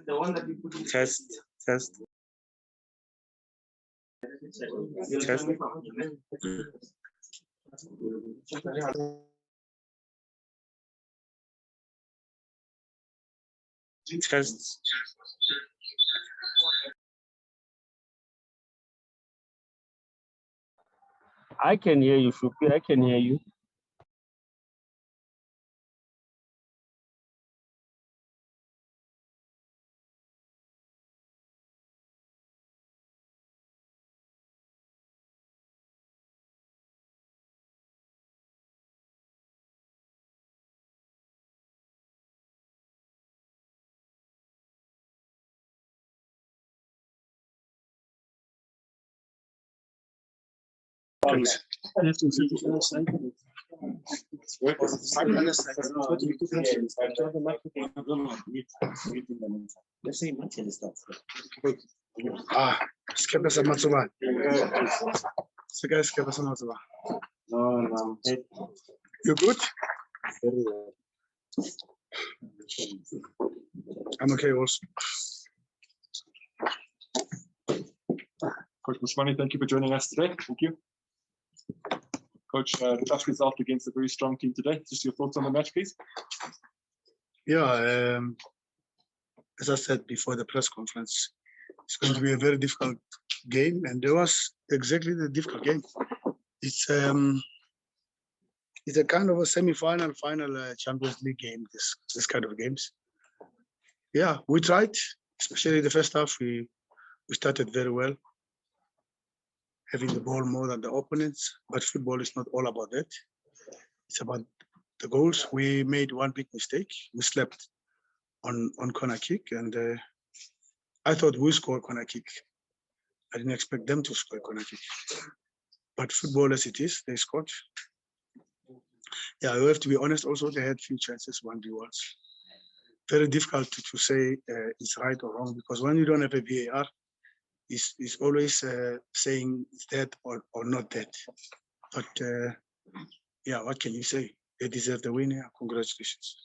the one that you put in Test. Test. Test. I can hear you, Shupi. I can hear you. Thanks. Skip us a matsuba. Skip us a matsuba. No, You good? very well. I'm okay also. Coach Musmani, thank you for joining us today. Thank you. Coach, the tough result against a very strong team today. Just your thoughts on the match, please. Yeah, as I said before the press conference, it's going to be a very difficult game, and there was exactly the difficult game. It's a kind of a semi-final, final Champions League game. This kind of games. Yeah, we tried, especially the first half. We started very well, having the ball more than the opponents. But football is not all about that. It's about the goals. We made one big mistake. We slept on corner kick, and I thought we scored corner kick. I didn't expect them to score corner kick. But football as it is, they scored. Yeah, we have to be honest. Also, they had few chances, 1v1s. Very difficult to say it's right or wrong, because when you don't have a VAR, it's always saying it's dead or not dead. But yeah, what can you say? They deserve the win. Yeah, congratulations.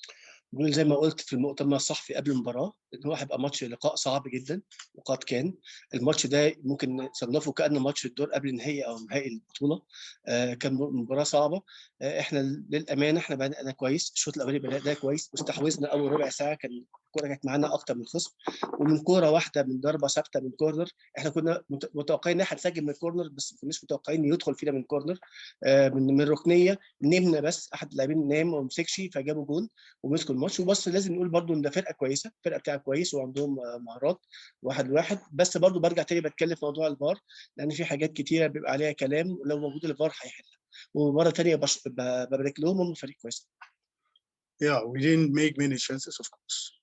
بقول زي ما قلت في المؤتمر الصحفي قبل المباراه ان هو هيبقى ماتش لقاء صعب جدا، وقد كان الماتش ده ممكن نصنفه كانه ماتش الدور قبل النهائي او نهائي البطوله. كان مباراه صعبه. احنا للامانه احنا بدانا كويس، الشوط الاولاني بدانا كويس، واستحوذنا اول ربع ساعه، كان الكوره جت معانا اكتر من خصم، ومن كوره واحده من ضربه ثابته من كورنر. احنا كنا متوقعين ان احنا هنسجل من كورنر، بس ما كناش متوقعين يدخل فينا من كورنر. من ركنيه نمنا، بس احد اللاعبين نام وما مسكش فجابوا جول ومسكوا الماتش. وبس لازم نقول برضو ان ده فرقه كويسه، الفرقه بتاعها كويس وعندهم مهارات واحد لواحد. بس برضو برجع تاني بتكلم في موضوع الفار، لان في حاجات كتيره بيبقى عليها كلام، ولو موجود الفار هيحلها. ومره تانيه ببارك لهم، هم فريق كويس. Yeah, we didn't make many chances, of course.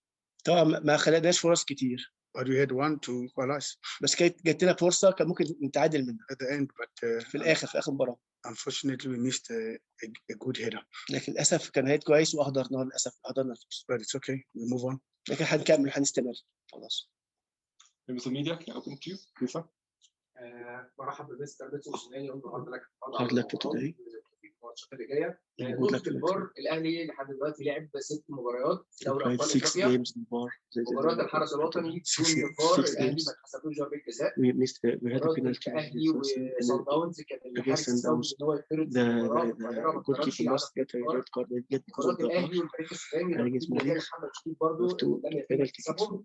طبعا ما خلقناش فرص كتير. But we had one to equalize. بس كانت جات لنا فرصه كان ممكن نتعادل منها at the end, but في اخر المباراه. Unfortunately, we missed a good header. لكن للاسف كان هيد كويس واهدرناه، للاسف اهدرنا الفرص. But it's okay. We move on. لكن هنكمل هنستمر خلاص. Members of the media, can I open to you? Lisa? مرحبا بالمستر بيتسو السوداني. Hard luck for today. الماتشات اللي جايه. نقطة الفار، الاهلي لحد دلوقتي لعب 6 مباريات في دوري ابطال افريقيا. مباراة الحرس الوطني بدون الفار، الاهلي ما اتحسبلوش ضربة جزاء. مباراة الاهلي وصن داونز كان الحارس السبب ان هو يطرد في المباراة، والقاهرة ما اتطردش على مباراة الاهلي والفريق السوداني اللي محمد شريف برضه لم يتم احتسابهم.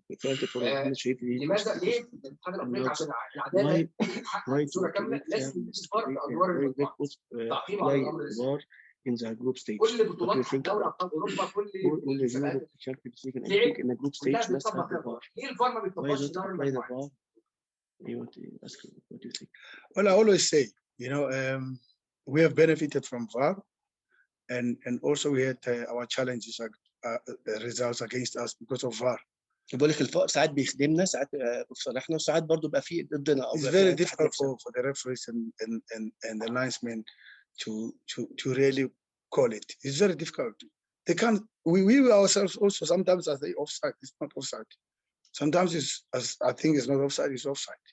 لماذا؟ ليه؟ الاتحاد الافريقي عشان العدالة يحقق صورة كاملة لازم الفار بادوار المجموعة. تعقيب على الامر war in the group stage. كل بطولات دوري ابطال اوروبا، كل Europe Champions League and in the group stage let's have the VAR. ليه الفار ما بيطبقش دوري المجموعات؟ What do you think? Well, I always say, we have benefited from VAR, and also we had our challenges, results against us because of VAR. بقول لك الفار ساعات بيخدمنا، ساعات في صالحنا، وساعات برضه بقى في ضدنا. It's very difficult for the referees and the linesmen to really call it. It's very difficult. They can't. We ourselves also sometimes I say offside. It's not offside. Sometimes it's, as I think it's not offside. It's offside.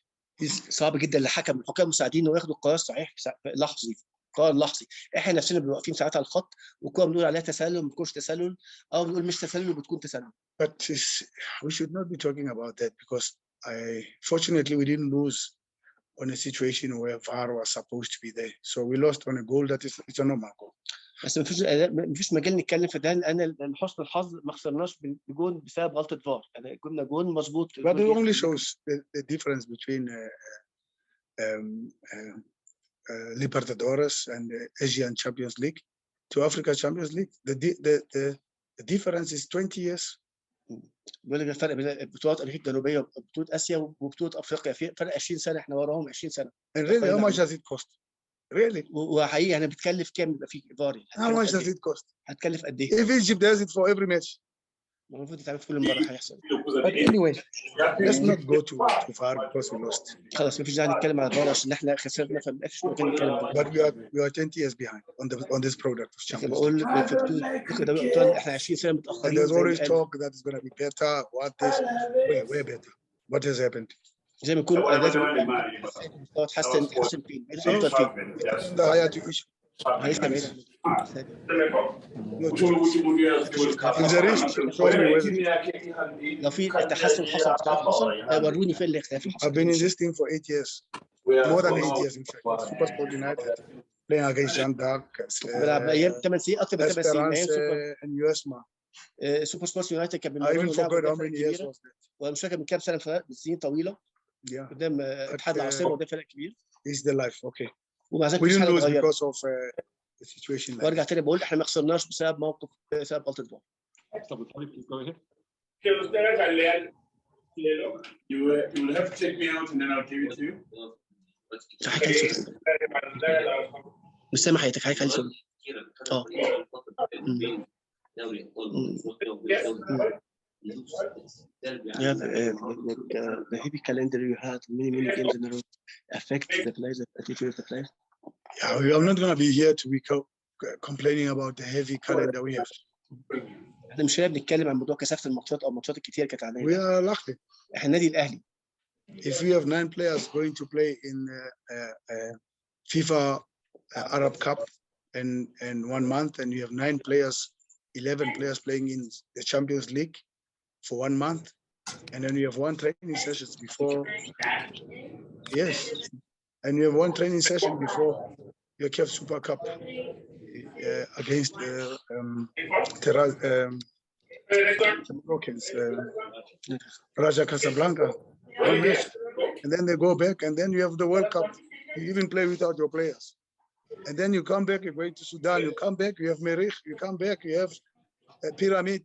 صعب جدا للحكم الحكام المساعدين انه ياخدوا القرار الصحيح في لحظه. القرار اللحظي. احنا نفسنا بنبقى واقفين ساعات على الخط والكوره بنقول عليها تسلل ما بتكونش تسلل، او بنقول مش تسلل وبتكون تسلل. But we should not be talking about that because fortunately we didn't lose on a situation where VAR was supposed to be there. So we lost on a goal that is it's a normal goal. بس مفيش مجال نتكلم في ده لان لحسن الحظ ما خسرناش بجون بسبب غلطه فار، يعني جبنا جون مظبوط. But it only shows the difference between Libertadores and Asian Champions League to Africa Champions League. The difference is 20 years. بيقول لك الفرق بين بطولات امريكا الجنوبيه وبطوله اسيا وبطوله افريقيا في فرق 20 سنه، احنا وراهم 20 سنه. And really, how much does it cost? Really? وحقيقي انا بتكلف كام يبقى في فاري؟ How much does it cost? هتكلف قد ايه؟ If Egypt does it for every match. المفروض يتعمل في كل مره هيحصل. But anyway, let's not go too far because we lost. خلاص مفيش داعي نتكلم على الفار عشان احنا خسرنا فمبقاش ممكن نتكلم. But we are 20 years behind on this product of Champions League. بقول في بطوله احنا 20 سنه And متاخرين. there's always talk that it's going to be better. What this? Way better. What has happened? زي ما يكون مستوى تحسن فين؟ افضل فين؟ The higher tuition. لسه بعيد. If there is, show me where. لو في تحسن حصل اختلاف حصل وروني فين الاختلاف اللي I've حصل. been in this thing for 8 years, more than 8 years in fact. Super Sport United, playing against Jean d'Arc, بلعب ايام 8 سنين اكتر من 8 سنين ايام Esperance, and USMA. سوبر سبورت يونايتد كان I even forgot how many years was that. وانا مش فاكر من كام سنه فرق سنين طويله Yeah, قدام اتحاد العاصمه وده فرق كبير it's the life. Okay, ومع ذلك we مفيش didn't حاجه lose اتغيرت. because of the situation. Like وارجع تاني بقول احنا ما خسرناش بسبب موقف بسبب غلطه فار. Please go ahead. You will have to take me out and then I'll give it to you. مش سامع حياتك حضرتك عايز تقول Yeah, the heavy calendar you had, many games in a row, affect the players, the attitude of the players. Yeah, I'm not going to be here to be complaining about the heavy calendar we have. احنا مش هنا بنتكلم عن موضوع كثافه الماتشات او الماتشات الكتير كانت We علينا. are lucky. احنا النادي الاهلي If we have 9 players going to play in FIFA Arab Cup in 1 month, and you have 9 players, 11 players playing in the Champions League for 1 month, and then you have 1 training session before. Yes, and you have 1 training session before your CAF Super Cup against Moroccans, Raja Casablanca. 1 match. And then they go back, and then you have the World Cup. You even play without your players. And then you come back, you're going to Sudan, you come back, you have Merih, you come back, you have a Pyramid,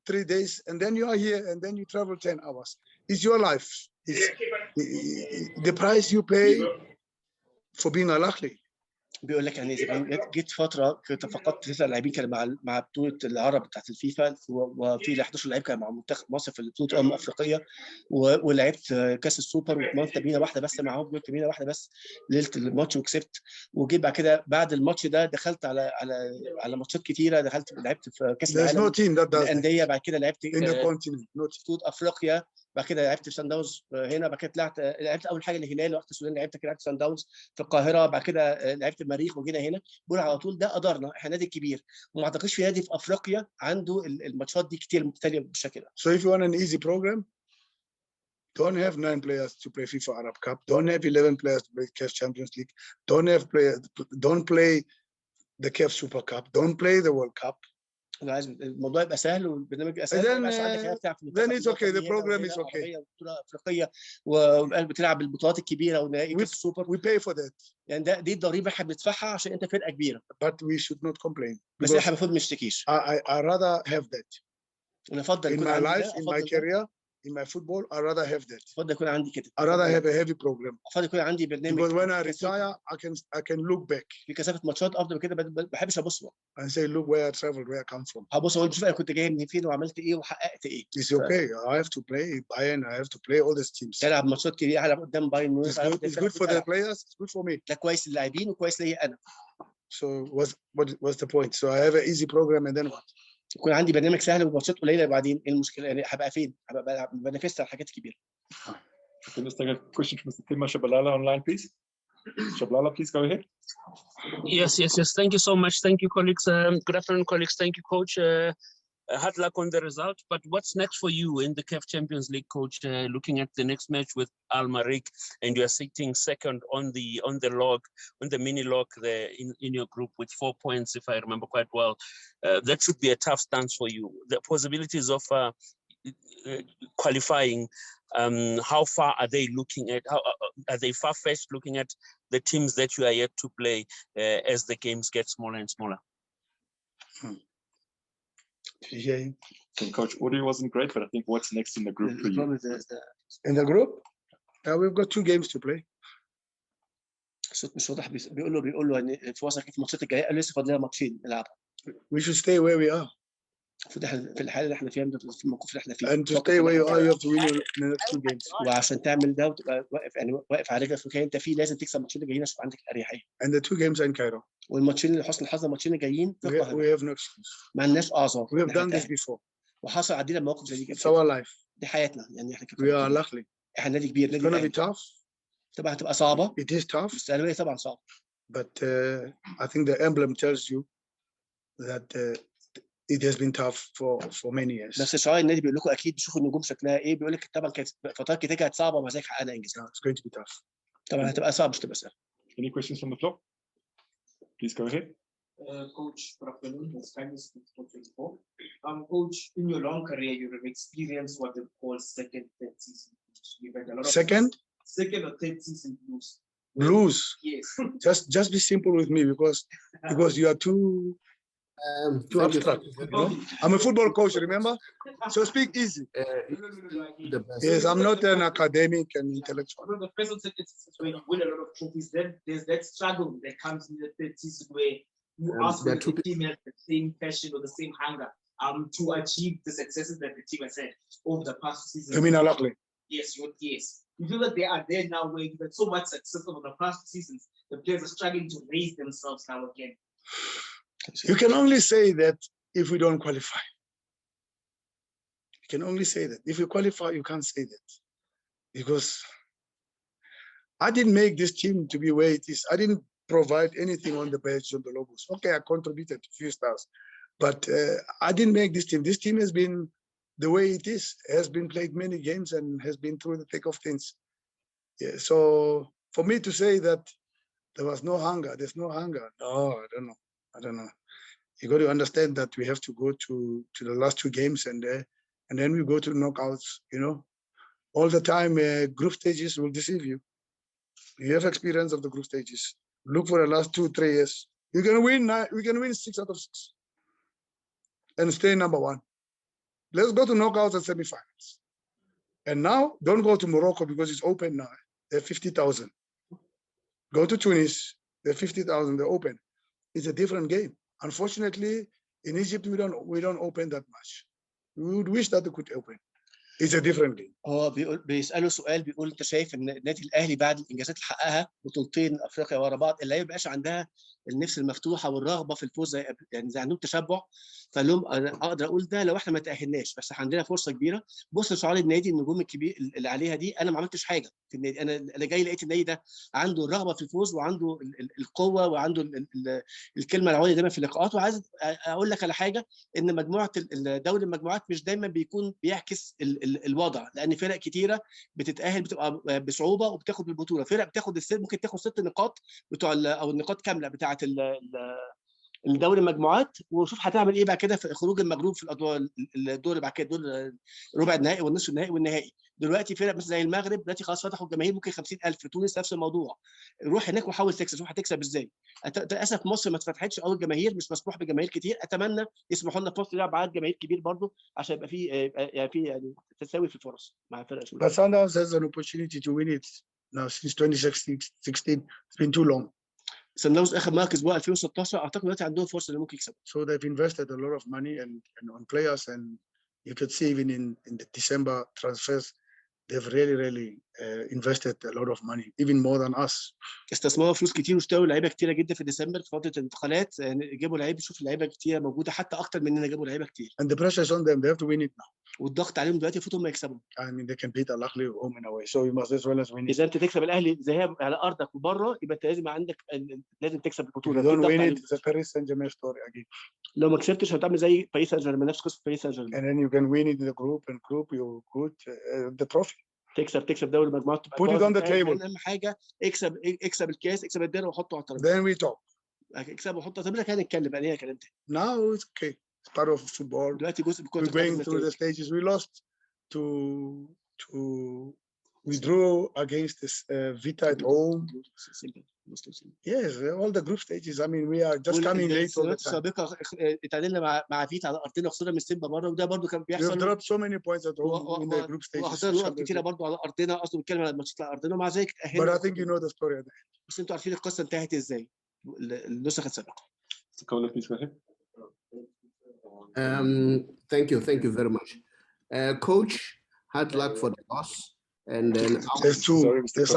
3 days, and then you are here, and then you travel 10 hours. It's your life. It's the price you pay for being Al Ahly. بيقول لك يعني جيت فتره كنت فقدت 9 لاعبين كانوا مع بطوله العرب بتاعت الفيفا، وفي 11 لعيب كان مع منتخب مصر في بطوله افريقيه، ولعبت كاس السوبر واتمرنت تمرينه واحده بس معاهم، تمرينه واحده بس ليله الماتش وكسبت. وجيت بعد كده بعد الماتش ده دخلت على ماتشات كتيره، دخلت لعبت في كاس العالم الانديه، بعد كده لعبت بطوله افريقيا، بعد كده لعبت في سان داونز هنا، بعد كده لعبت اول حاجه الهلال، رحت السودان لعبت سان داونز في القاهره، بعد كده لعبت المريخ وجينا هنا. بقول على طول ده قدرنا، احنا نادي كبير وما اعتقدش في نادي في افريقيا عنده الماتشات دي كتير متتاليه بالشكل ده. So if you want an easy program, don't have 9 players to play FIFA Arab Cup, don't have 11 players to play CAF Champions League, don't play the CAF Super Cup, don't play the World Cup. انا عايز الموضوع يبقى سهل والبرنامج يبقى سهل. Then it's okay, the program is okay. بطوله افريقيه وبتلعب البطولات الكبيره ونهائي كاس السوبر. We pay for that. يعني دي الضريبه احنا بندفعها عشان انت فرقه كبيره. But we should not complain. بس احنا المفروض ما نشتكيش. I rather have that. انا افضل in my life, in my career, in my football, I rather have that. افضل يكون عندي كده. I rather have a heavy program. افضل يكون عندي برنامج. Because when I retire, I can look back. في كثافه ماتشات افضل كده، ما بحبش ابص and say look where I traveled, where I come from. هبص اقول شوف انا كنت جاي من فين وعملت ايه وحققت ايه. It's okay. I have to play Bayern. I have to play all these teams. العب ماتشات كتير، العب قدام بايرن ميونخ. It's good for the players. It's good for me. ده كويس للاعبين وكويس ليا انا. So what's the point? So I have an easy program and then what? يكون عندي برنامج سهل وماتشات قليله، بعدين ايه المشكله؟ يعني هبقى فين؟ هبقى بنافس على حاجات كبيره. Okay, let's take a question from Mr. Themba Tshabalala online, please. Tshabalala, please go ahead. Yes. Thank you so much. Thank you, colleagues. Good afternoon, colleagues. Thank you, Coach. Hard luck on the result. But what's next for you in the CAF Champions League, Coach? Looking at the next match with Al Marik, and you are sitting second on the log, on the mini log there in your group with 4 points, if I remember quite well. That should be a tough stance for you. The possibilities of qualifying, how far are they looking at? How are they far-fetched looking at the teams that you are yet to play as the games get smaller and smaller? Yeah. Coach, audio wasn't great, but I think what's next in the group for you? In the group, we've got 2 games to play. الصوت مش واضح. بيقول له ان في وصل في الماتشات الجايه لسه فاضل لنا ماتشين نلعبها. We should stay where we are. في الحاله اللي احنا فيها في الموقف اللي احنا فيه. And to stay where you are, you have to win your next 2 games. وعشان تعمل ده وتبقى واقف على رجلك في المكان انت فيه لازم تكسب الماتشين اللي جايين عشان عندك الاريحيه. And the 2 games are in Cairo. والماتشين اللي حسن الحظ الماتشين اللي جايين We have no excuse. ما لناش اعذار. We have done this before. وحصل عندنا مواقف زي دي. It's our life. دي حياتنا يعني احنا We are Al Ahly. احنا نادي كبير. It's gonna be tough. طبعا هتبقى صعبه. It is tough. السلبيه طبعا صعبه. But I think the emblem tells you that it has been tough for many years. بس شعار النادي بيقول لكم اكيد بتشوفوا النجوم شكلها ايه. بيقول لك طبعا كانت فترات كتير كانت صعبه ومع ذلك حققنا انجازات. It's going to be tough. طبعا هتبقى صعبه مش تبقى سهله. Any questions from the floor? Please go ahead. Coach, good afternoon. It's Kaizer Chiefs 24. Coach, in your long career, you have experienced what they call second, third season blues. You've had a lot of second or third season blues. Blues. Yes. Just be simple with me because you are too abstract. You know? I'm a football coach, remember? So speak easy. Yes, I'm not an academic and intellectual. The first and second season where you win a lot of trophies, then there's that struggle that comes in the third season where you ask the team has the same passion or the same hunger to achieve the successes that the team has had over the past season. I mean, Al Ahly. Yes. You feel that they are there now where you've had so much success over the past seasons, the players are struggling to raise themselves now again. You can only say that if we don't qualify. You can only say that. If you qualify, you can't say that. Because I didn't make this team to be where it is. I didn't provide anything on the badge, on the logos. Okay, I contributed a few stars. But I didn't make this team. This team has been the way it is, has been played many games and has been through the thick of things. Yeah, so for me to say that there was no hunger, there's no hunger. No, I don't know. You got to understand that we have to go to the last 2 games and then we go to knockouts, you know. All the time, group stages will deceive you. You have experience of the group stages. Look for the last 2-3 years. We can win 6 out of 6 and stay number 1. Let's go to knockouts and semifinals. And now, don't go to Morocco because it's open now. They're 50,000. Go to Tunis. They're 50,000. They're open. It's a different game. Unfortunately, in Egypt, we don't open that much. We would wish that we could open. It's a different game. هو بيسأله سؤال بيقول انت شايف ان النادي الاهلي بعد الانجازات اللي حققها بطولتين افريقيا ورا بعض اللعيبه ما بقاش عندها النفس المفتوحه والرغبه في الفوز زي عندهم تشبع. فقال لهم انا اقدر اقول ده لو احنا ما تاهلناش بس عندنا فرصه كبيره. بص لشعار النادي النجوم الكبير اللي عليها دي. انا ما عملتش حاجه في النادي. انا جاي لقيت النادي ده عنده الرغبه في الفوز وعنده القوه وعنده الكلمه العليا دايما في اللقاءات. وعايز اقول لك على حاجه ان مجموعه دوري المجموعات مش دايما بيكون بيعكس الوضع لان فرق كتيره بتتاهل بتبقى بصعوبه وبتاخد البطوله. فرق بتاخد ممكن تاخد 6 نقاط بتوع او النقاط كامله بتاعه الدوري المجموعات وشوف هتعمل ايه بعد كده في خروج المغلوب في الدور اللي بعد كده دور ربع النهائي والنصف النهائي والنهائي. دلوقتي فرق مثل زي المغرب دلوقتي خلاص فتحوا الجماهير ممكن 50,000. تونس نفس الموضوع. روح هناك وحاول تكسب. شوف هتكسب ازاي. للاسف مصر ما اتفتحتش قوي الجماهير مش مسموح بجماهير كتير. اتمنى يسمحوا لنا في مصر نلعب عدد جماهير كبير برضه عشان يبقى في تساوي في الفرص مع فرق. But Sundowns has an opportunity to win it now since 2016. It's been too long. Sundowns اخر مركز بقى 2016 اعتقد دلوقتي عندهم فرصه ان ممكن يكسبوا. So they've invested a lot of money and on players and you could see even in the December transfers they've really invested a lot of money, even more than us. استثمروا فلوس كتير واشتروا لعيبه كتيره جدا في ديسمبر في فتره الانتقالات، يعني جابوا لعيبه، شوف لعيبه كتيره موجوده حتى اكتر مننا، جابوا لعيبه كتير. And the pressure is on them. They have to win it now. والضغط عليهم دلوقتي المفروض هم يكسبوا. I mean, they can beat Al Ahly home and away, so you must as well as win it. اذا انت تكسب الاهلي ذهاب على ارضك وبره، يبقى انت لازم عندك لازم تكسب If البطوله. you don't win it, it's a Paris Saint-Germain story again. لو ما كسبتش هتعمل زي باريس سان جيرمان، نفس قصه باريس سان جيرمان. And then you can win it in the group, and group you could the trophy. تكسب دوري المجموعات. Put it on the table. اهم حاجه اكسب الكاس، اكسب الدوري وحطه على الترابيزه. Then we talk. اكسب وحطه على الترابيزه، هنتكلم بعدين كلام تاني. Now it's okay. It's part of football. دلوقتي جزء من كره We're going through the stages. We lost we drew against this Vita at home. Yes, all the group stages. I mean, we are just coming late all the time. السابقه اتعادلنا مع فيتا على ارضنا وخسرنا من سيمبا بره، وده برضو كان We have بيحصل. dropped so many points at home in the group stages. وخسرنا نقط كتيره برضو على ارضنا، قصدي بنتكلم على الماتشات على ارضنا، ومع ذلك But I think you know the story. بس انتوا عارفين القصه انتهت ازاي النسخه السابقه. Thank you very much. Coach, hard luck for the loss. And then there's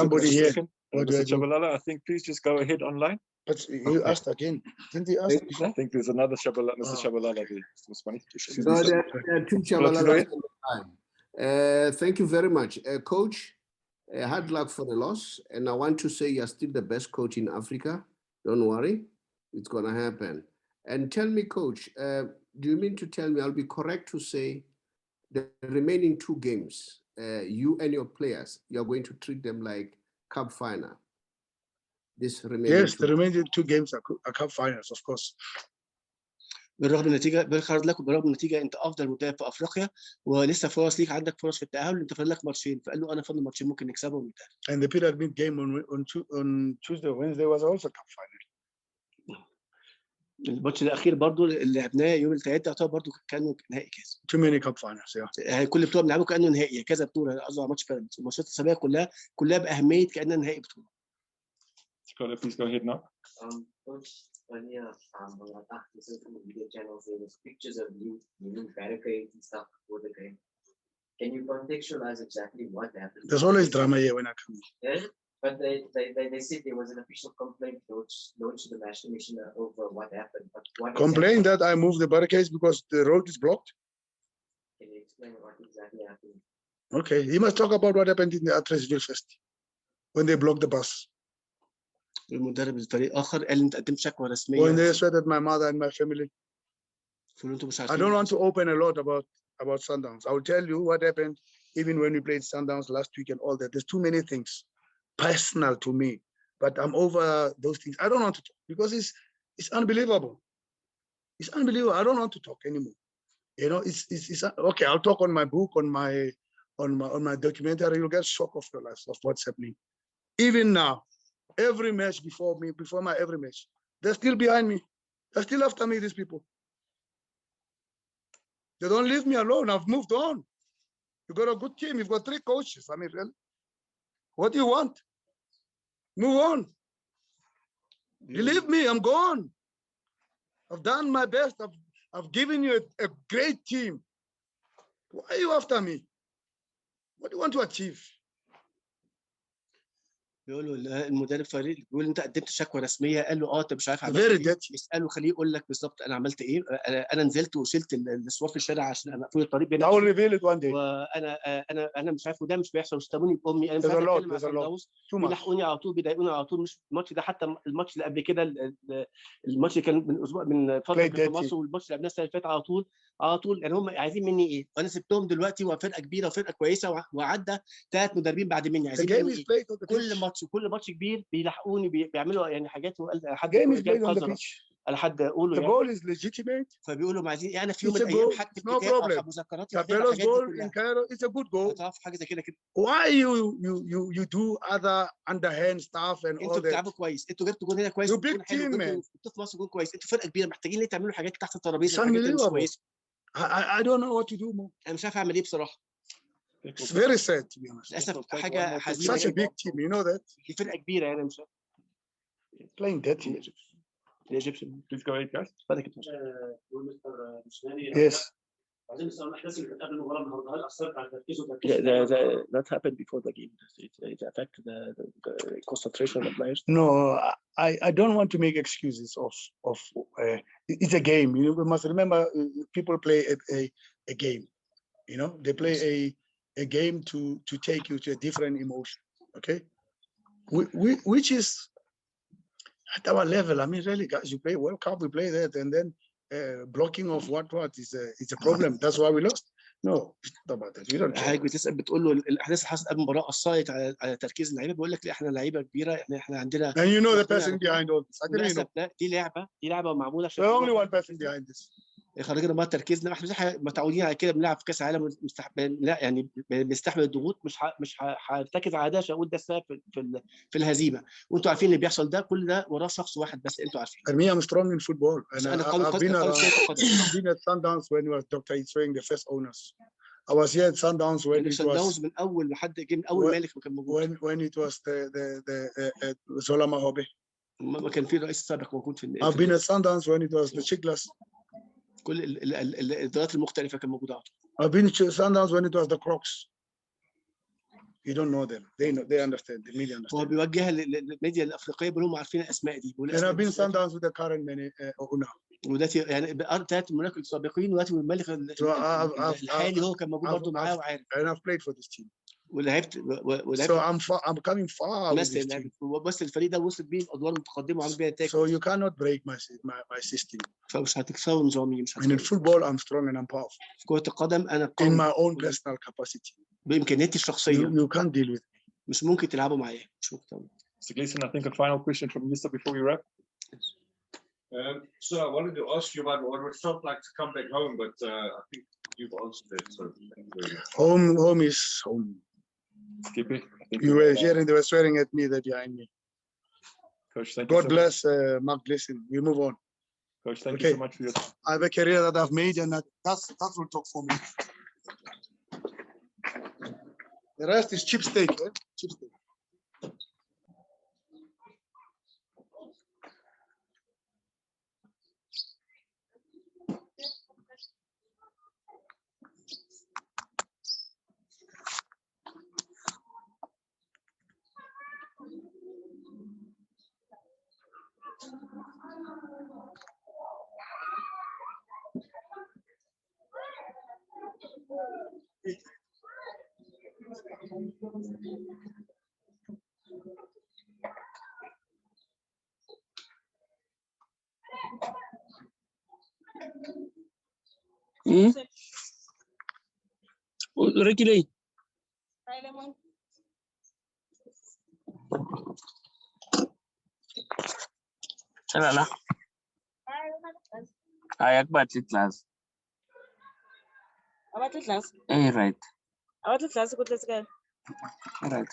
somebody here. Mr. Tshabalala, I think please just go ahead online. But you asked again. Didn't you ask? I think there's another Tshabalala, Mr. Tshabalala there. It's funny. No, there are two Tshabalalas at the time. Thank you very much. Coach, hard luck for the loss. And I want to say you're still the best coach in Africa. Don't worry. It's going to happen. And tell me, Coach, do you mean to tell me, I'll be correct to say the remaining two games, you and your players, you're going to treat them like cup final? This remaining yes, the remaining two games are cup finals, of course. بالرغم من النتيجه، بالخير لك، وبالرغم من النتيجه انت افضل مدرب في افريقيا ولسه فرص ليك، عندك فرص في التاهل، انت فاضل لك ماتشين، فقال له انا فاضل ماتشين ممكن نكسبهم ونتاهل. And the pyramid game on Tuesday, Wednesday was also cup final. الماتش الاخير برضو اللي لعبناه يوم الثلاثاء يعتبر برضو كانوا نهائي كاس. Too many cup finals, yeah. يعني كل بطوله بنلعبه كانه نهائي، كذا بطوله، قصدي على ماتش بيراميدز، الماتشات السابقه كلها باهميه كانها نهائي بطوله. Please go ahead now. Coach, earlier on the social media channels, there was pictures of you barricades and stuff for the game. Can you contextualize exactly what happened? There's always drama here when I come in. Yeah, but they said there was an official complaint lodged to the national commissioner over what happened. But what complain that I moved the barricades because the road is blocked? Can you explain what exactly happened? Okay, you must talk about what happened in the Atresville first, when they blocked the bus. المدرب الفريق اخر قال انت قدمت شكوى رسميه. When they sweated my mother and my family. I don't want to open a lot about Sundowns. I will tell you what happened even when we played Sundowns last week and all that. There's too many things personal to me, but I'm over those things. I don't want to talk because it's unbelievable. It's unbelievable. I don't want to talk anymore. You know, it's okay. I'll talk on my book, on my documentary. You'll get shock of your life of what's happening. Even now, every match before my every match, they're still behind me. They're still after me, these people. They don't leave me alone. I've moved on. You've got a good team. You've got 3 coaches. I mean, really, what do you want? Move on. You leave me, I'm gone. I've done my best. I've given you a great team. Why are you after me? What do you want to achieve? بيقول له المدرب الفريق بيقول انت قدمت شكوى رسميه، قال له انت مش عارف عملت ايه، اساله خليه يقول لك بالظبط انا عملت ايه. انا نزلت وشلت الاسوار في الشارع عشان انا مقفول الطريق بيننا، وانا مش عارف، وده مش بيحصل، واشتموني بامي، انا مش عارف اتكلم على صندوق، بيلحقوني على طول، بيضايقوني على طول. مش الماتش ده، حتى الماتش اللي قبل كده، الماتش اللي كان من اسبوع من فتره في مصر، والماتش اللي قبلنا السنه اللي فاتت على طول يعني هم عايزين مني ايه؟ وانا سبتهم دلوقتي وفرقه كبيره وفرقه كويسه، وعدى 3 مدربين بعد مني، عايزين مني إيه؟ كل ماتش كبير بيلحقوني، بيعملوا يعني حاجات، حد على حد اقوله يعني. The goal is legitimate. فبيقولوا عايزين يعني في يوم من الايام هكتب كتاب او مذكرات Chabella's goal in Cairo is a good goal. تعرف حاجه زي كده. Why you do other underhand stuff and all that? انتوا بتلعبوا كويس، انتوا جبتوا جول هنا كويس، انتوا big team man. انتوا في مصر جول كويس، انتوا فرقه كبيره، محتاجين ليه تعملوا حاجات تحت الترابيزه، الحاجات اللي مش كويسه. I don't know what to do more. انا مش عارف اعمل ايه بصراحه. It's very sad to be honest. للاسف حاجه حزينه. Such a big team, you know that. دي فرقه كبيره يعني، مش playing that in Egypt. Please go ahead, guys. Yes. That happened before the game. It affected the concentration of the players. No, I don't want to make excuses of it's a game. You know, we must remember people play a game. You know, they play a game to take you to a different emotion. Okay, which is at our level. I mean, really, guys, you play World Cup, we play that, and then blocking of what is a problem. That's why we lost. No, it's not about that. We don't care. حضرتك بتسال بتقول له الاحداث اللي حصلت قبل المباراه اثرت على تركيز اللعيبه، بيقول لك لا احنا لعيبه كبيره، احنا عندنا And you know the person behind all this. I didn't للاسف know. ده دي لعبه معموله عشان There's only one person behind this. خرجنا ما تركيزنا، احنا متعودين على كده، بنلعب في كاس العالم لا يعني بنستحمل الضغوط، مش هرتكز على ده عشان اقول ده السبب في الهزيمه، وانتوا عارفين اللي بيحصل ده كل ده وراه شخص واحد بس انتوا عارفين. For me, I'm strong in football. And I've been around. I've been at Sundowns when it was Dr. Itsweng, the first owners. I was here at Sundowns when it was من اول لحد جه من اول مالك ما كان موجود. When it was the Zola Mahobe. ما كان في رئيس سابق موجود في I've been at Sundowns when it was the Chiglas. كل الادارات المختلفه كان موجوده. I've been to Sundowns when it was the Crocs. You don't know them. They understand. The media understand. هو بيوجه للميديا الافريقيه بيقولوا هم عارفين الاسماء دي. And I've been Sundowns with the current owner. وداتي يعني ثلاث ملاك السابقين وداتي الملك الحالي هو كان موجود برضه معاه وعارف. And I've played for this team. ولعبت So I'm coming far with this team. بس الفريق ده وصل بيه ادوار متقدمه وعامل بيها نتائج. So you cannot break my system. فمش هتكسروا نظامي، مش And in football I'm strong and I'm powerful. في كرة القدم انا in my own personal capacity. بامكانياتي الشخصيه. You can't deal with me. مش ممكن تلعبوا معايا. مش ممكن. So Gleason, I think a final question from Lisa before we wrap. So I wanted to ask you about what it felt like to come back home, but I think you've answered it. So thank you very much. Home is home. Skippy, you were hearing they were swearing at me there behind me. Coach, thank God you so bless Mark Gleason. We move on. Coach, thank you so much for your time. I have a career that I've made, and that will talk for me. The rest is cheap steak, eh? Cheap steak. Regulate. Chalala. Ayak batli class. About the class. Right. About the class, good, let's go. Right.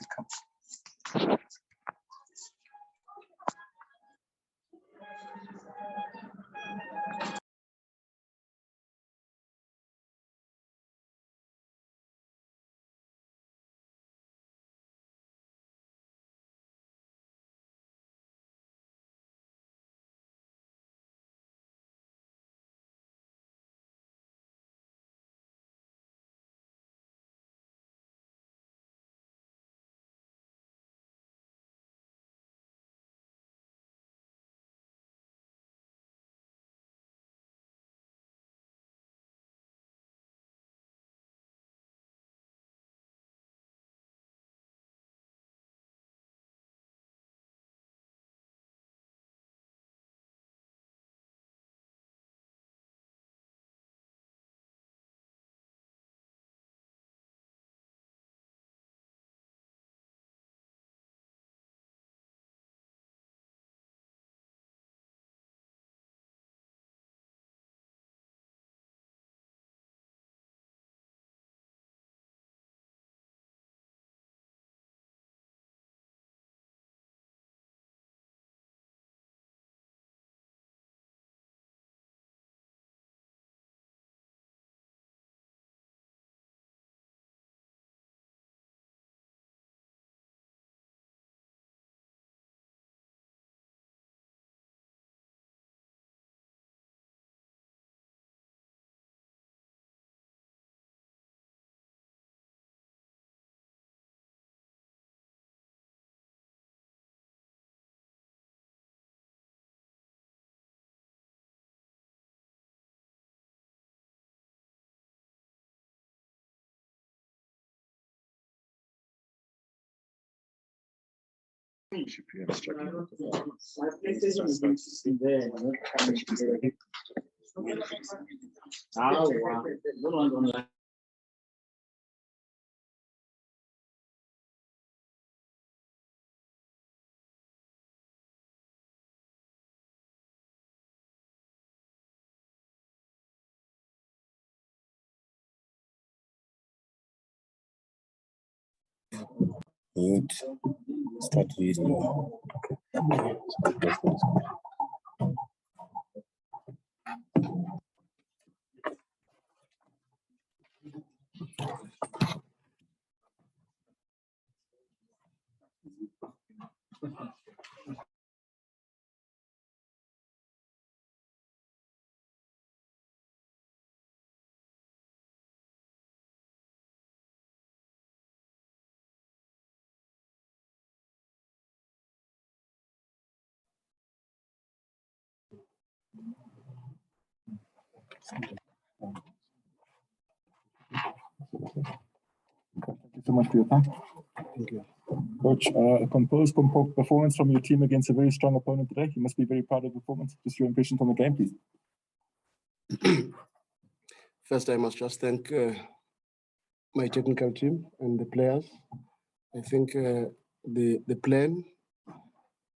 Mute. Start video. Thank you so much for your time. Thank you. Coach, a composed performance from your team against a very strong opponent today. You must be very proud of the performance. Just your impression from the game, please. First, I must just thank my technical team and the players. I think the plan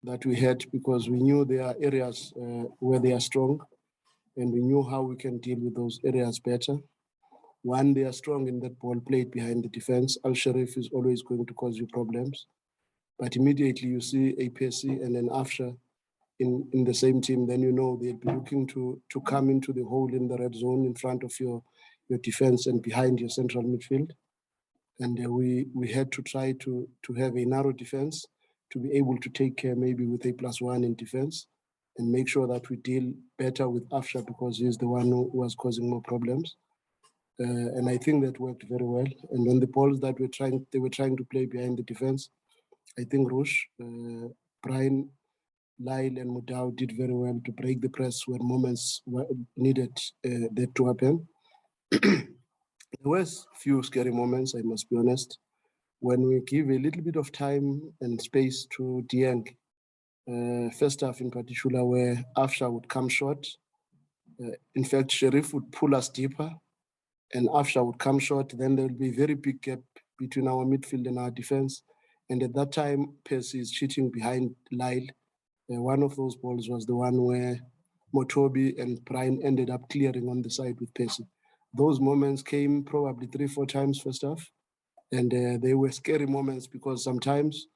that we had, because we knew there are areas where they are strong, and we knew how we can deal with those areas better. One, they are strong in that ball played behind the defense. Al Sharif is always going to cause you problems. But immediately you see a Percy and an Afsha in the same team, then you know they'll be looking to come into the hole in the red zone in front of your defense and behind your central midfield. And we had to try to have a narrow defense to be able to take care maybe with a +1 in defense and make sure that we deal better with Afsha, because he's the one who was causing more problems. And I think that worked very well. And on the balls that they were trying to play behind the defense, I think Roche, Brian, Lyle and Mudau did very well to break the press when moments were needed that to happen. There was few scary moments, I must be honest, when we give a little bit of time and space to Dieng, first half in particular, where Afsha would come short. In fact, Sharif would pull us deeper and Afsha would come short. Then there will be a very big gap between our midfield and our defense. And at that time, Percy is cheating behind Lyle. One of those balls was the one where Motobi and Brian ended up clearing on the side with Percy. Those moments came probably 3-4 times first half. And they were scary moments because sometimes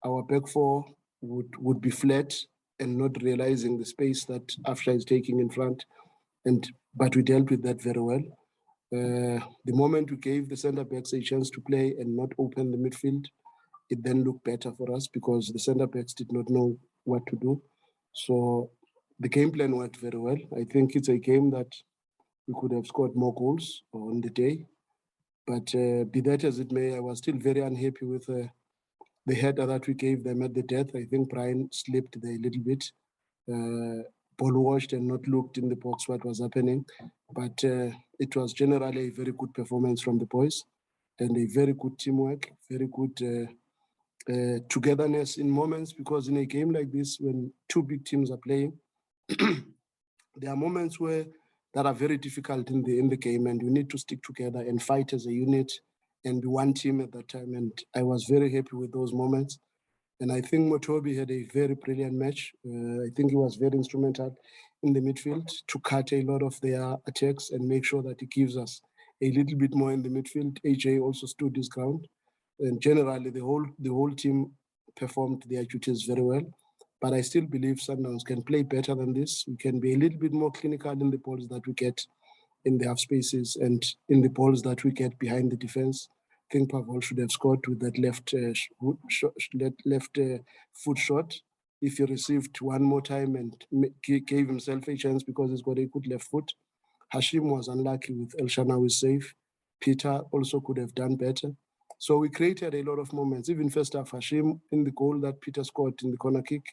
our back four would be flat and not realizing the space that Afsha is taking in front. But we dealt with that very well. The moment we gave the center backs a chance to play and not open the midfield, it then looked better for us because the center backs did not know what to do. So the game plan worked very well. I think it's a game that we could have scored more goals on the day. But be that as it may, I was still very unhappy with the header that we gave them at the death. I think Brian slipped there a little bit. Ball watched and not looked in the box what was happening. But it was generally a very good performance from the boys and a very good teamwork, very good togetherness in moments, because in a game like this, when two big teams are playing, there are moments that are very difficult in the game, and you need to stick together and fight as a unit and be one team at that time. And I was very happy with those moments. And I think Motobi had a very brilliant match. I think he was very instrumental in the midfield to cut a lot of their attacks and make sure that he gives us a little bit more in the midfield. AJ also stood his ground. And generally, the whole team performed their duties very well. But I still believe Sundowns can play better than this. We can be a little bit more clinical in the balls that we get in the half spaces and in the balls that we get behind the defense. I think Pavol should have scored with that left foot shot. If he received one more time and gave himself a chance because he's got a good left foot. Hashim was unlucky with El Shanawi's save. Peter also could have done better. So we created a lot of moments. Even first half, Hashim, in the goal that Peter scored in the corner kick,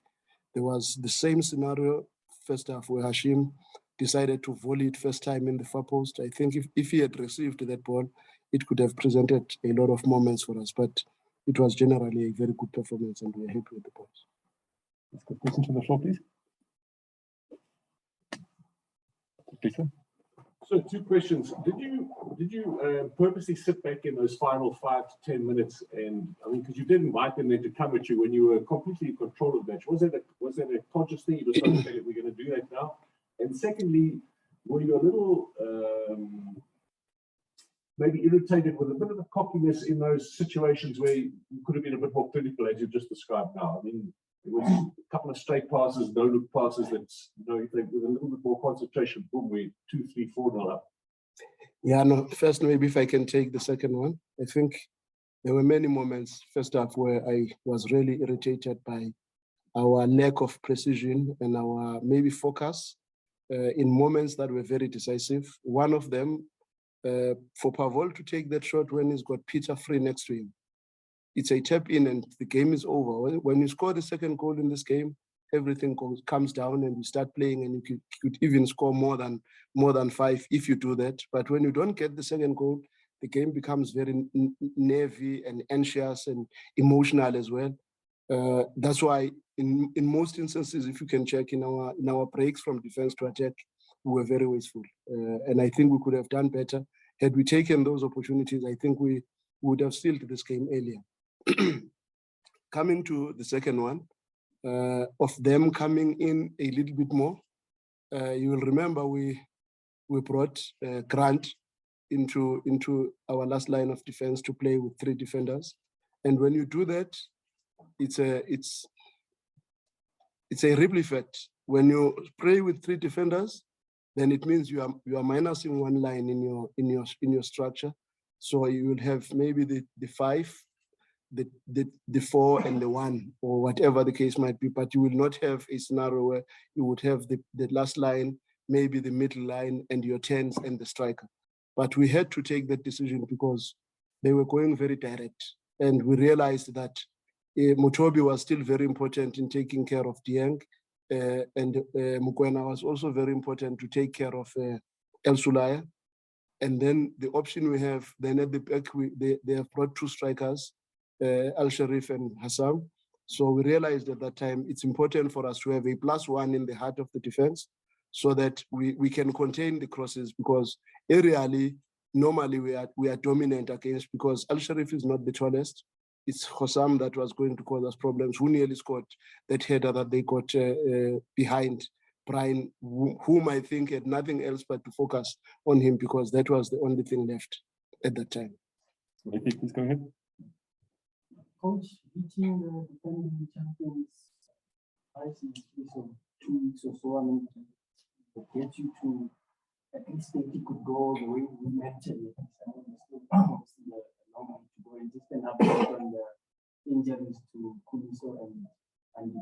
there was the same scenario first half where Hashim decided to volley it first time in the far post. I think if he had received that ball, it could have presented a lot of moments for us. But it was generally a very good performance, and we're happy with the boys. Let's get questions from the floor, please. Peter? So 2 questions. Did you purposely sit back in those final 5 to 10 minutes? And I mean, because you didn't invite them then to come at you when you were completely in control of the match. Was that a conscious thing? You decided, okay, we're going to do that now? And secondly, were you a little maybe irritated with a bit of the cockiness in those situations where you could have been a bit more clinical, as you've just described now? I mean, it was a couple of straight passes, no look passes. That's, you know, with a little bit more concentration, boom, we're 2, 3, 4-0 up. Yeah, no, first, maybe if I can take the second one. I think there were many moments, first half, where I was really irritated by our lack of precision and our maybe focus in moments that were very decisive. One of them, for Pavol to take that shot when he's got Peter free next to him. It's a tap in and the game is over. When you score the second goal in this game, everything comes down and you start playing, and you could even score more than 5 if you do that. But when you don't get the second goal, the game becomes very nervy and anxious and emotional as well. That's why in most instances, if you can check in our breaks from defense to attack, we were very wasteful. And I think we could have done better. Had we taken those opportunities, I think we would have sealed this game earlier. Coming to the second one, of them coming in a little bit more, you will remember we brought Grant into our last line of defense to play with 3 defenders. And when you do that, it's a ripple effect. When you play with 3 defenders, then it means you are minusing 1 line in your structure. So you will have maybe the 5, the 4, and the 1, or whatever the case might be. But you will not have a scenario where you would have the last line, maybe the middle line, and your 10s and the striker. But we had to take that decision because they were going very direct, and we realized that Mutobi was still very important in taking care of Dieng, and Mukwena was also very important to take care of El Sulaya. And then the option we have, then at the back, they have brought 2 strikers, Al Sharif and Hassan. So we realized at that time, it's important for us to have a +1 in the heart of the defense so that we can contain the crosses, because aerially, normally we are dominant against, because Al Sharif is not the tallest. It's Hossam that was going to cause us problems, who nearly scored that header that they got behind Brian, whom I think had nothing else but to focus on him, because that was the only thing left at that time. Please go ahead. Coach, beating the defending champions twice in the space of 2 weeks or so, I mean, to get you to at least think it could go the way we mentioned it. Obviously, the long way to go, and just an update on the injuries to Kuliso and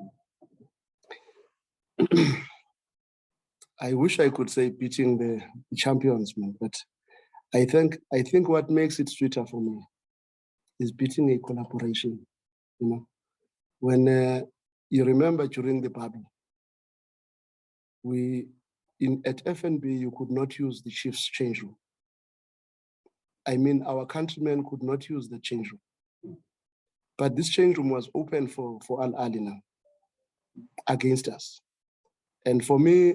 I wish I could say beating the champions, man, but I think what makes it sweeter for me is beating a collaboration. You know, when you remember during the bubble, at FNB you could not use the Chiefs change room. I mean, our countrymen could not use the change room, but this change room was open for Al Ahly now against us, and for me,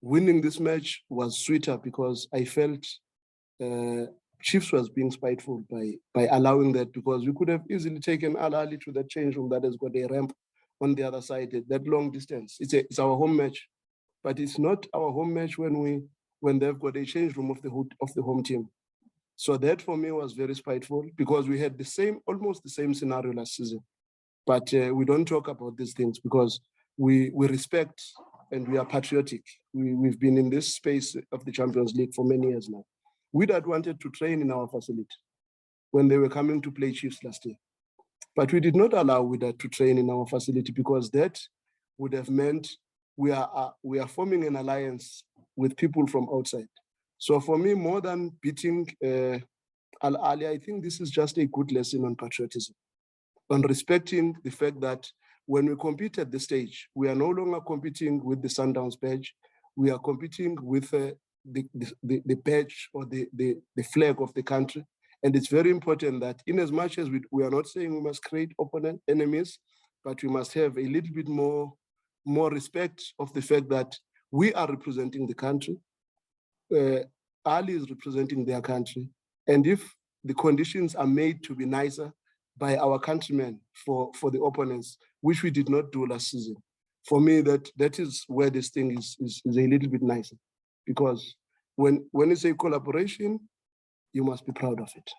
winning this match was sweeter because I felt Chiefs was being spiteful by allowing that, because we could have easily taken Al Ahly to that change room that has got a ramp on the other side, that long distance. It's our home match, but it's not our home match when they've got a change room of the home team. So that for me was very spiteful, because we had almost the same scenario last season. But we don't talk about these things because we respect and we are patriotic. We've been in this space of the Champions League for many years now. Wydad wanted to train in our facility when they were coming to play Chiefs last year. But we did not allow Wydad to train in our facility, because that would have meant we are forming an alliance with people from outside. So for me, more than beating Al Ahly, I think this is just a good lesson on patriotism, on respecting the fact that when we compete at this stage, we are no longer competing with the Sundowns badge. We are competing with the badge or the flag of the country, And it's very important that in as much as we are not saying we must create enemies, but we must have a little bit more respect of the fact that we are representing the country. Ahly is representing their country. And if the conditions are made to be nicer by our countrymen for the opponents, which we did not do last season, for me, that is where this thing is a little bit nicer. Because when it's a collaboration, you must be proud of it.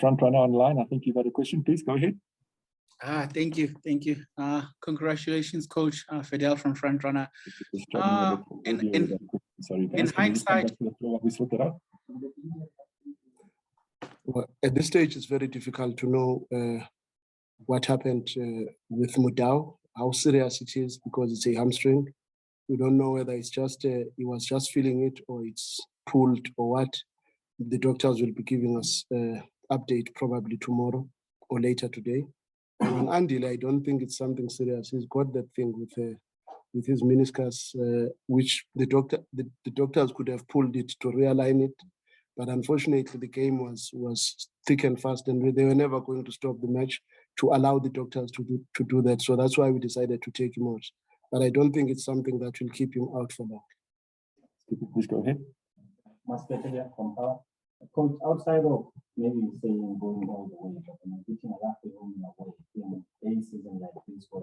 Front runner online, I think you've had a question. Please go ahead. Thank you. Congratulations, Coach Fidel from Front Runner. In hindsight, well, at this stage, it's very difficult to know what happened with Mudau, how serious it is, because it's a hamstring. We don't know whether it's just he was just feeling it or it's pulled or what. The doctors will be giving us update probably tomorrow or later today. And on Andile, I don't think it's something serious. He's got that thing with his meniscus, which the doctors could have pulled it to realign it, but unfortunately the game was thick and fast, and they were never going to stop the match to allow the doctors to do that. So that's why we decided to take him out. But I don't think it's something that will keep him out for long. Please go ahead. Coach, outside of maybe saying going all the way, but teaching a lot of home away in a season like this, where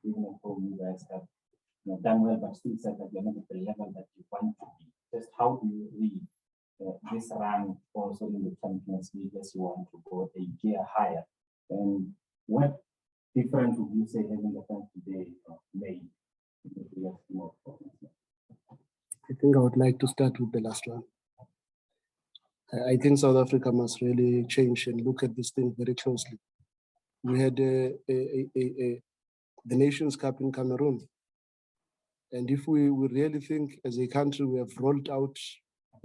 even if you guys have done well, but still said that you're not at the level that you want to be. Just how do you read this run also in the Champions League as you want to go a gear higher? And what difference would you say having the fans today made? I think I would like to start with the last one. I think South Africa must really change and look at this thing very closely. We had the Nations Cup in Cameroon. And if we really think as a country, we have rolled out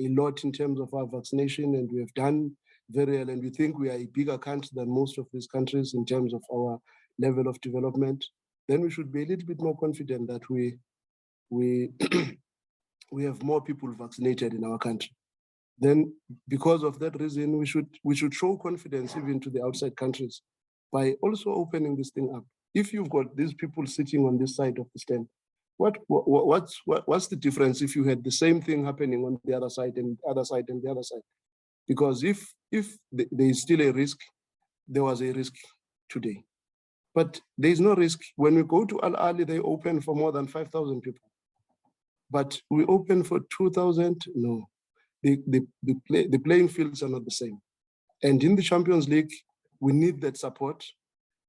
a lot in terms of our vaccination, and we have done very well, and we think we are a bigger country than most of these countries in terms of our level of development, then we should be a little bit more confident that we have more people vaccinated in our country. Then, because of that reason, we should show confidence even to the outside countries by also opening this thing up. If you've got these people sitting on this side of the stand, what's the difference if you had the same thing happening on the other side and the other side and the other side? Because if there is still a risk, there was a risk today. But there is no risk. When we go to Al Ahly, they open for more than 5,000 people. But we open for 2,000, no. The playing fields are not the same. And in the Champions League, we need that support.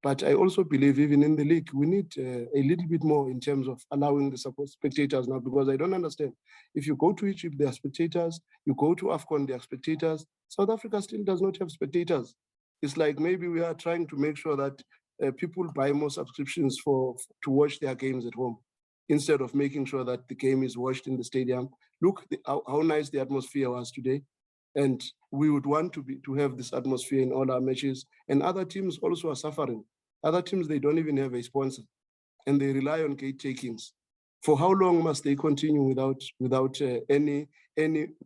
But I also believe even in the league, we need a little bit more in terms of allowing the spectators now, because I don't understand. If you go to Egypt, there are spectators. You go to AFCON, there are spectators. South Africa still does not have spectators. It's like maybe we are trying to make sure that people buy more subscriptions to watch their games at home, instead of making sure that the game is watched in the stadium. Look how nice the atmosphere was today. And we would want to have this atmosphere in all our matches. And other teams also are suffering. Other teams, they don't even have a sponsor, and they rely on gate takings. For how long must they continue without any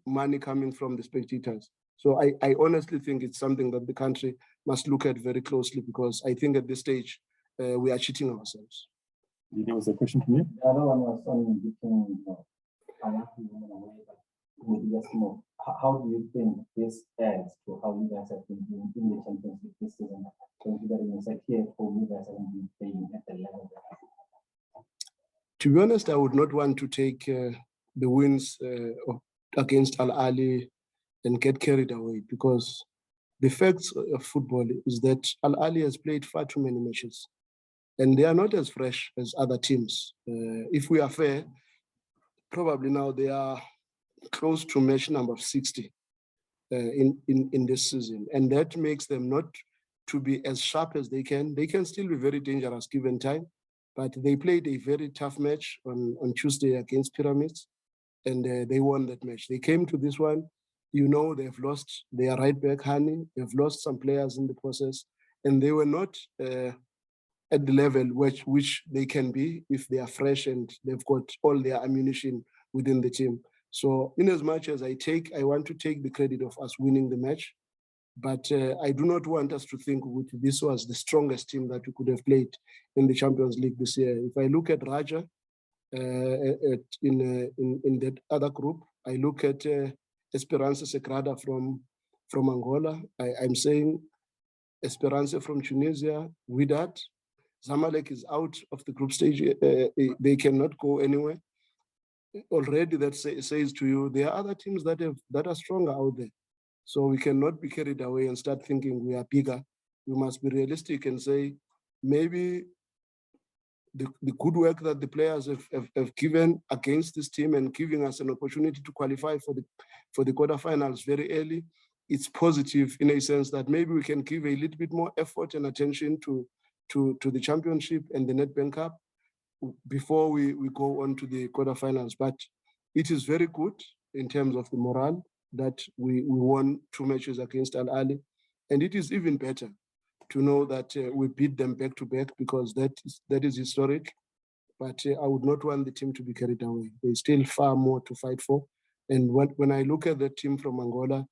money coming from the spectators? So I honestly think it's something that the country must look at very closely, because I think at this stage, we are cheating ourselves. There was a question from you. The other one was on between how do you think this adds to how you guys have been doing in the Champions League this season, considering it's like here for you guys haven't been playing at the level? To be honest, I would not want to take the wins against Al Ahly and get carried away, because the facts of football is that Al Ahly has played far too many matches, and they are not as fresh as other teams. If we are fair, probably now they are close to match number 60 in this season. And that makes them not to be as sharp as they can. They can still be very dangerous given time, but they played a very tough match on Tuesday against Pyramids, and they won that match. They came to this one, they've lost their right back, Hani. They've lost some players in the process, and they were not at the level which they can be if they are fresh and they've got all their ammunition within the team. So in as much as I want to take the credit of us winning the match, But I do not want us to think this was the strongest team that we could have played in the Champions League this year. If I look at Raja in that other group, I look at Esperance Sagrada from Angola. I'm saying Esperance from Tunisia, Wydad. Zamalek is out of the group stage. They cannot go anywhere. Already that says to you, there are other teams that are stronger out there. So we cannot be carried away and start thinking we are bigger. We must be realistic and say, maybe the good work that the players have given against this team and giving us an opportunity to qualify for the quarterfinals very early, it's positive in a sense that maybe we can give a little bit more effort and attention to the championship and the Nedbank Cup before we go on to the quarterfinals. But it is very good in terms of the morale that we won 2 matches against Al Ahly. And it is even better to know that we beat them back to back, because that is historic. But I would not want the team to be carried away. There's still far more to fight for. And when I look at the team from Angola,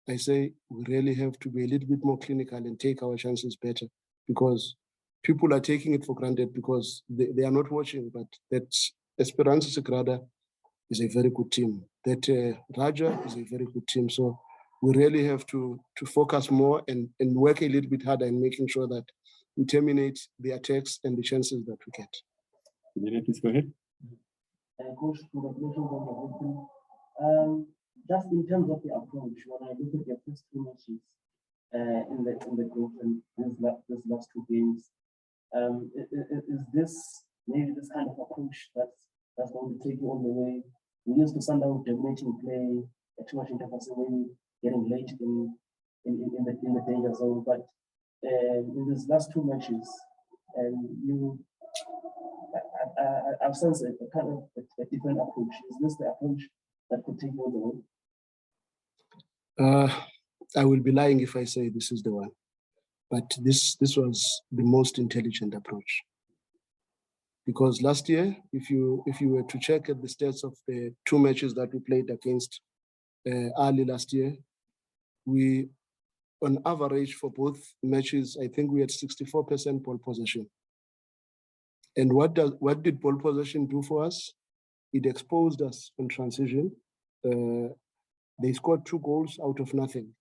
I say we really have to be a little bit more clinical and take our chances better, because people are taking it for granted because they are not watching. But that Esperance Sagrada is a very good team. That Raja is a very good team. So we really have to focus more and work a little bit harder in making sure that we terminate the attacks and the chances that we get. Please go ahead. Coach, congratulations on the victory. Just in terms of the approach, when I look at your first 2 matches in the group and this last 2 games, is this maybe this kind of approach that's going to take you all the way? We used to Sundowns dominating play, too much interference, maybe getting late in the danger zone. But in these last 2 matches, I've sensed a kind of a different approach. Is this the approach that could take you all the way? I will be lying if I say this is the one. But this was the most intelligent approach. Because last year, if you were to check at the stats of the 2 matches that we played against Ahly last year, we, on average for both matches, I think we had 64% ball possession. And what did ball possession do for us? It exposed us on transition. They scored 2 goals out of nothing,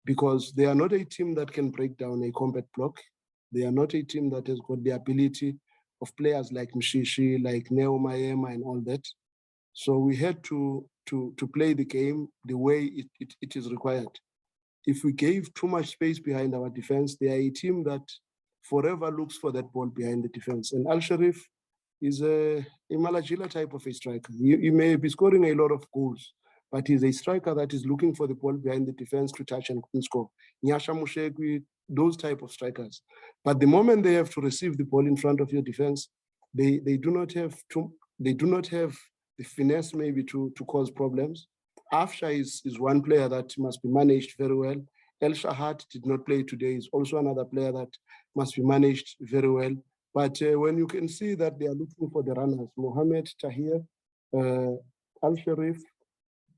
because they are not a team that can break down a compact block. They are not a team that has got the ability of players like Mshishi, like Neo Maema and all that. So we had to play the game the way it is required. If we gave too much space behind our defense, they are a team that forever looks for that ball behind the defense. And Al Sharif is a Malajila type of a striker. He may be scoring a lot of goals, but he's a striker that is looking for the ball behind the defense to touch and score. Nyasha Mushekwi, those type of strikers. But the moment they have to receive the ball in front of your defense, they do not have the finesse maybe to cause problems. Afsha is one player that must be managed very well. El Shahat did not play today, is also another player that must be managed very well. But when you can see that they are looking for the runners, Mohamed, Tahir, Al Sharif,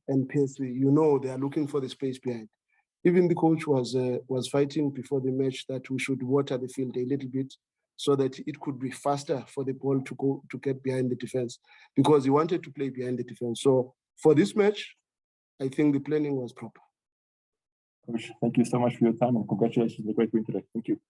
and Pesri, you know they are looking for the space behind. Even the coach was fighting before the match that we should water the field a little bit so that it could be faster for the ball to get behind the defense, because he wanted to play behind the defense. So for this match, I think the planning was proper. Coach, thank you so much for your time and congratulations on the great win today. Thank you.